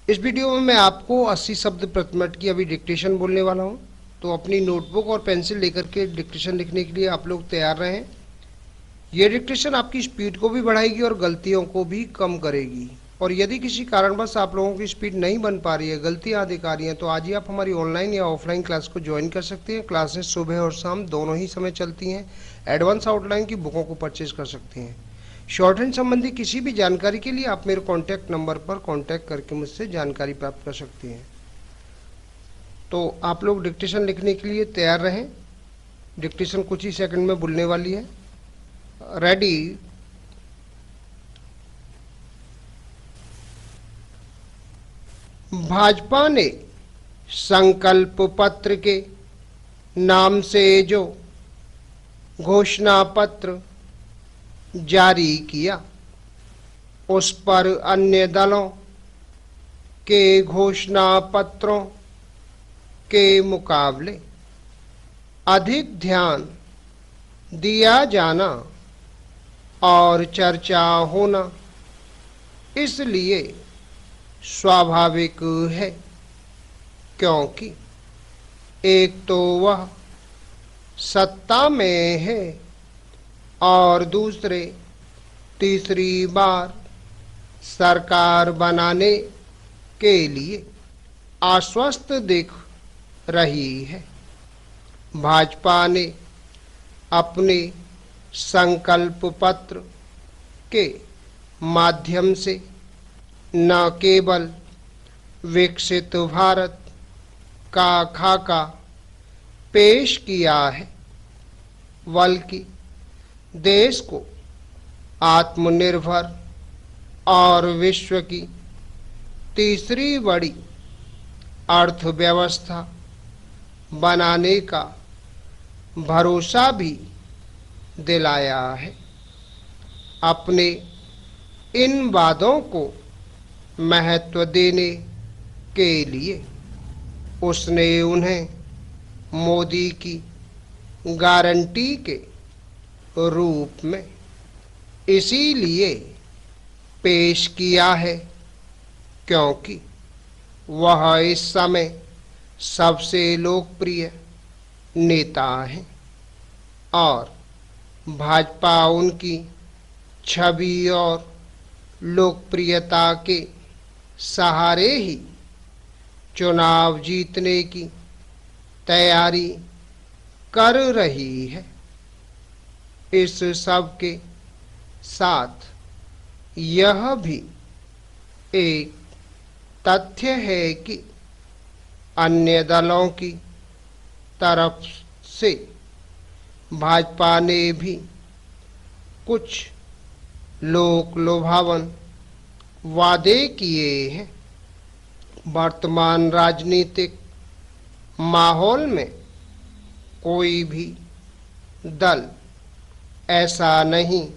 इस वीडियो में मैं आपको 80 शब्द प्रति मिनट की अभी डिक्टेशन बोलने वाला हूं। तो अपनी नोटबुक और पेंसिल लेकर के डिक्टेशन लिखने के लिए आप लोग तैयार रहें। यह डिक्टेशन आपकी स्पीड को भी बढ़ाएगी और गलतियों को भी कम करेगी। और यदि किसी कारणवश आप लोगों की स्पीड नहीं बन पा रही है, गलतियां दिख आ रही हैं, तो आज ही आप हमारी ऑनलाइन या ऑफलाइन क्लास को ज्वाइन कर सकते हैं। क्लासेस सुबह और शाम दोनों ही समय चलती हैं। एडवांस आउटलाइन की बुकों को परचेज कर सकते हैं। शॉर्ट हैंड संबंधी किसी भी जानकारी के लिए आप मेरे कॉन्टैक्ट नंबर पर कॉन्टैक्ट करके मुझसे जानकारी प्राप्त कर सकते हैं। तो आप लोग डिक्टेशन लिखने के लिए तैयार रहें। डिक्टेशन कुछ ही सेकंड में बोलने वाली है। रेडी। भाजपा ने संकल्प पत्र के नाम से जो घोषणा पत्र जारी किया, उस पर अन्य दलों के घोषणा पत्रों के मुकाबले अधिक ध्यान दिया जाना और चर्चा होना इसलिए स्वाभाविक है, क्योंकि एक तो वह सत्ता में है और दूसरे तीसरी बार सरकार बनाने के लिए आश्वस्त दिख रही है। भाजपा ने अपने संकल्प पत्र के माध्यम से न केवल विकसित भारत का खाका पेश किया है, बल्कि देश को आत्मनिर्भर और विश्व की तीसरी बड़ी अर्थव्यवस्था बनाने का भरोसा भी दिलाया है। अपने इन वादों को महत्व देने के लिए उसने उन्हें मोदी की गारंटी के रूप में इसीलिए पेश किया है, क्योंकि वह इस समय सबसे लोकप्रिय नेता हैं और भाजपा उनकी छवि और लोकप्रियता के सहारे ही चुनाव जीतने की तैयारी कर रही है। इस सब के साथ यह भी एक तथ्य है कि अन्य दलों की तरफ से भाजपा ने भी कुछ लोक लुभावन वादे किए हैं। वर्तमान राजनीतिक माहौल में कोई भी दल ऐसा नहीं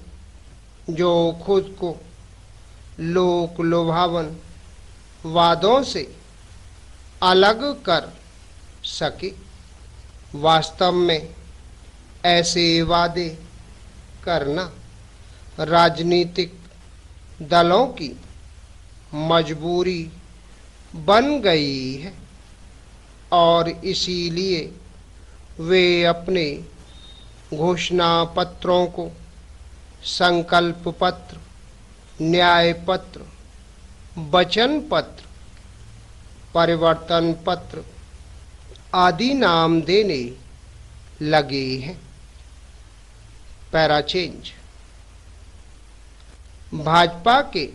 जो खुद को लोक लुभावन वादों से अलग कर सके। वास्तव में ऐसे वादे करना राजनीतिक दलों की मजबूरी बन गई है और इसीलिए वे अपने घोषणा पत्रों को संकल्प पत्र, न्याय पत्र, वचन पत्र, परिवर्तन पत्र आदि नाम देने लगे हैं। Para change. भाजपा के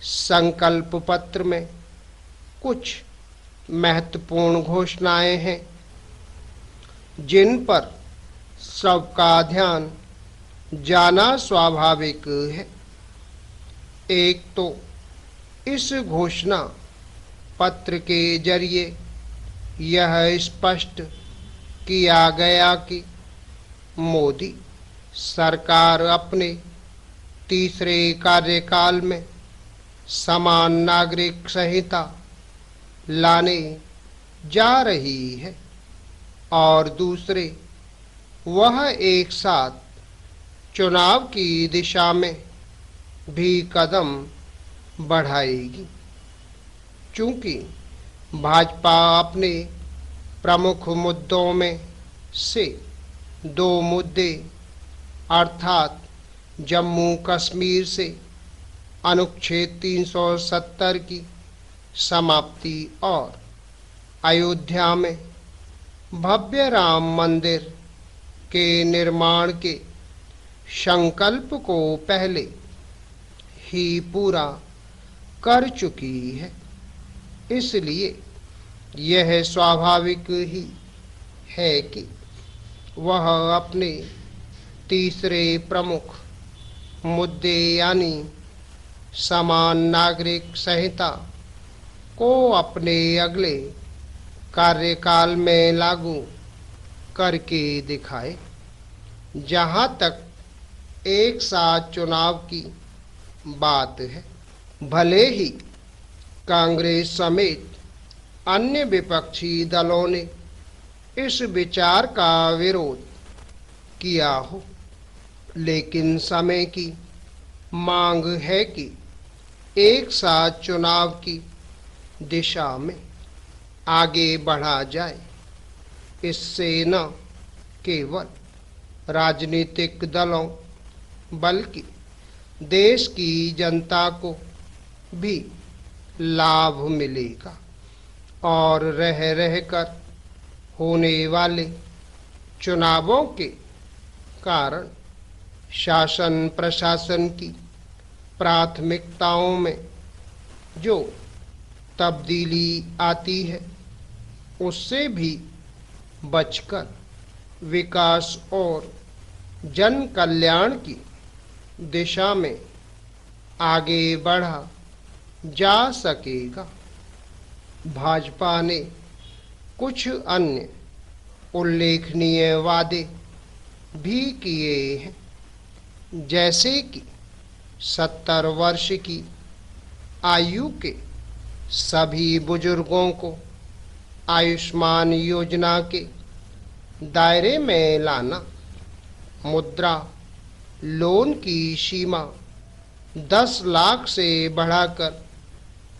संकल्प पत्र में कुछ महत्वपूर्ण घोषणाएं हैं जिन पर सबका ध्यान जाना स्वाभाविक है। एक तो इस घोषणा पत्र के जरिए यह स्पष्ट किया गया कि मोदी सरकार अपने तीसरे कार्यकाल में समान नागरिक संहिता लाने जा रही है और दूसरे वह एक साथ चुनाव की दिशा में भी कदम बढ़ाएगी। चूंकि भाजपा अपने प्रमुख मुद्दों में से दो मुद्दे अर्थात जम्मू कश्मीर से अनुच्छेद 370 की समाप्ति और अयोध्या में भव्य राम मंदिर के निर्माण के संकल्प को पहले ही पूरा कर चुकी है, इसलिए यह स्वाभाविक ही है कि वह अपने तीसरे प्रमुख मुद्दे यानी समान नागरिक संहिता को अपने अगले कार्यकाल में लागू करके दिखाए। जहां तक एक साथ चुनाव की बात है, भले ही कांग्रेस समेत अन्य विपक्षी दलों ने इस विचार का विरोध किया हो, लेकिन समय की मांग है कि एक साथ चुनाव की दिशा में आगे बढ़ा जाए। इससे न केवल राजनीतिक दलों बल्कि देश की जनता को भी लाभ मिलेगा और रह रहकर होने वाले चुनावों के कारण शासन प्रशासन की प्राथमिकताओं में जो तब्दीली आती है उससे भी बचकर विकास और जन कल्याण की दिशा में आगे बढ़ा जा सकेगा। भाजपा ने कुछ अन्य उल्लेखनीय वादे भी किए हैं, जैसे कि 70 वर्ष की आयु के सभी बुजुर्गों को आयुष्मान योजना के दायरे में लाना, मुद्रा लोन की सीमा 10 लाख से बढ़ाकर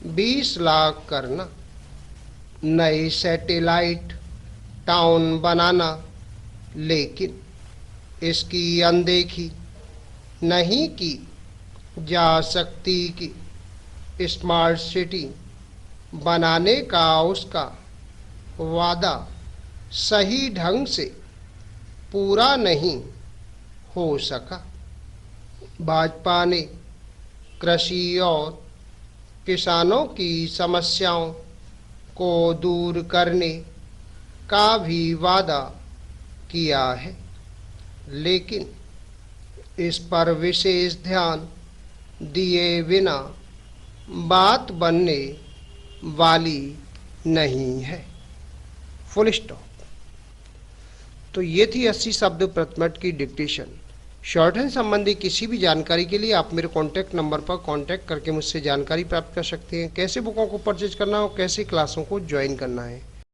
20 लाख करना, नए सैटेलाइट टाउन बनाना, लेकिन इसकी अनदेखी नहीं की जा सकती कि स्मार्ट सिटी बनाने का उसका वादा सही ढंग से पूरा नहीं हो सका। भाजपा ने कृषि और किसानों की समस्याओं को दूर करने का भी वादा किया है, लेकिन इस पर विशेष ध्यान दिए बिना बात बनने वाली नहीं है। Full stop. तो ये थी 80 शब्द प्रति मिनट की डिक्टेशन। शॉर्टहैंड संबंधी किसी भी जानकारी के लिए आप मेरे कॉन्टैक्ट नंबर पर कॉन्टैक्ट करके मुझसे जानकारी प्राप्त कर सकते हैं। कैसे बुकों को परचेज करना हो, कैसे क्लासों को ज्वाइन करना है।